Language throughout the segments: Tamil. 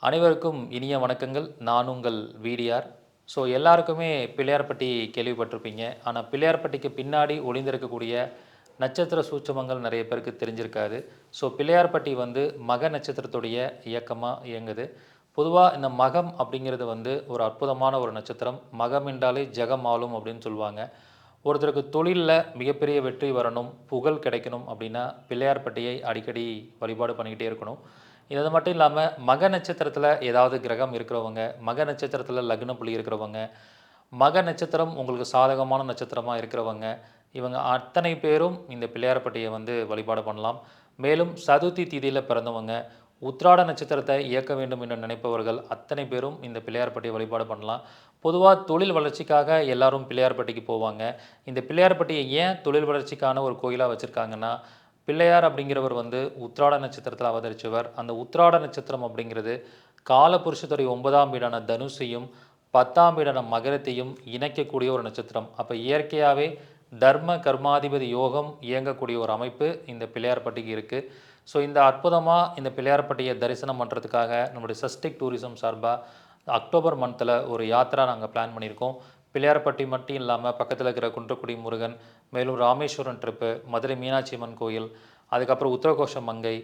அனைவருக்கும் இனிய வணக்கங்கள். நான் உங்கள் வீடிஆர். எல்லாருக்குமே பிள்ளையார்பட்டி கேள்விப்பட்டிருப்பீங்க. ஆனா பிள்ளையார்பட்டிக்கு பின்னாடி ஒளிந்திருக்கக்கூடிய நட்சத்திர சூட்சுமங்கள் நெறைய பேருக்கு தெரிஞ்சிருக்காது. பிள்ளையார்பட்டி வந்து மக நட்சத்திரத்துடைய இயக்கமா இயங்குது. பொதுவா இந்த மகம் அப்படிங்கிறது வந்து ஒரு அற்புதமான ஒரு நட்சத்திரம். மகம் என்றாலே ஜெகம் ஆளும் அப்படின்னு சொல்லுவாங்க. ஒருத்தருக்கு தொழில்ல மிகப்பெரிய வெற்றி வரணும், புகழ் கிடைக்கணும் அப்படின்னா பிள்ளையார்பட்டியை அடிக்கடி வழிபாடு பண்ணிக்கிட்டே இருக்கணும். இது மட்டும் இல்லாம மக நட்சத்திரத்தில ஏதாவது கிரகம் இருக்கிறவங்க, மக நட்சத்திரத்தில லக்ன புள்ளி இருக்கிறவங்க, மக நட்சத்திரம் உங்களுக்கு சாதகமான நட்சத்திரமா இருக்கிறவங்க, இவங்க அத்தனை பேரும் இந்த பிள்ளையார்பட்டியை வந்து வழிபாடு பண்ணலாம். மேலும் சதுர்த்தி திதியில பிறந்தவங்க, உத்திராட நட்சத்திரத்தை இயக்க வேண்டும் என்று நினைப்பவர்கள் அத்தனை பேரும் இந்த பிள்ளையார்பட்டியை வழிபாடு பண்ணலாம். பொதுவா தொழில் வளர்ச்சிக்காக எல்லாரும் பிள்ளையார்பட்டிக்கு போவாங்க. இந்த பிள்ளையார்பட்டியை ஏன் தொழில் வளர்ச்சிக்கான ஒரு கோயிலா வச்சிருக்காங்கன்னா, பிள்ளையார் அப்படிங்கிறவர் வந்து உத்திராட நட்சத்திரத்தில அவதரிச்சவர். அந்த உத்திராட நட்சத்திரம் அப்படிங்கிறது காலபுருஷத்துடைய 9ஆம் வீடான தனுசையும், 10ஆம் வீடான மகரத்தையும் இணைக்கக்கூடிய ஒரு நட்சத்திரம். அப்ப இயற்கையாவே தர்ம கர்மாதிபதி யோகம் இயங்கக்கூடிய ஒரு அமைப்பு இந்த பிள்ளையார்பட்டிக்கு இருக்கு. இந்த அற்புதமா இந்த பிள்ளையார்பட்டியை தரிசனம் பண்ணுறதுக்காக நம்முடைய சஸ்டிக் டூரிசம் சார்பா அக்டோபர் மந்த்தில் ஒரு யாத்ரா நாங்கள் பிளான் பண்ணியிருக்கோம். பிள்ளையார்பட்டி மட்டும் இல்லாமல் பக்கத்தில் இருக்கிற குன்றக்குடி முருகன், மேலும் ராமேஸ்வரம் ட்ரிப்பு, மதுரை மீனாட்சி அம்மன் கோயில், அதுக்கப்புறம் உத்தரகோஷ மங்கை,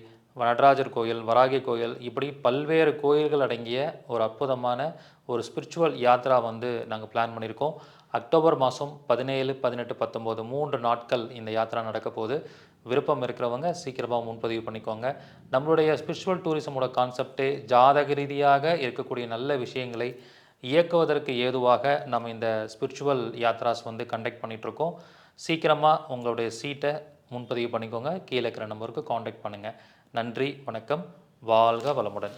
நடராஜர் கோயில், வராகி கோயில், இப்படி பல்வேறு கோயில்கள் அடங்கிய ஒரு அற்புதமான ஒரு ஸ்பிரிச்சுவல் யாத்ரா வந்து நாங்கள் பிளான் பண்ணியிருக்கோம். அக்டோபர் மாதம் 17, 18, 19 3 நாட்கள் இந்த யாத்ரா நடக்க போகுது. விருப்பம் இருக்கிறவங்க சீக்கிரமாக முன்பதிவு பண்ணிக்கோங்க. நம்மளுடைய ஸ்பிரிச்சுவல் டூரிசமோட கான்செப்டே ஜாதக ரீதியாக இருக்கக்கூடிய நல்ல விஷயங்களை இயக்குவதற்கு ஏதுவாக நம்ம இந்த ஸ்பிரிச்சுவல் யாத்ராஸ் வந்து கண்டக்ட் பண்ணிகிட்ருக்கோம். சீக்கிரமாக உங்களுடைய சீட்டை முன்பதிவு பண்ணிக்கோங்க. கீழே இருக்கிற நம்பருக்கு காண்டாக்ட் பண்ணுங்கள். நன்றி, வணக்கம். வாழ்க வளமுடன்.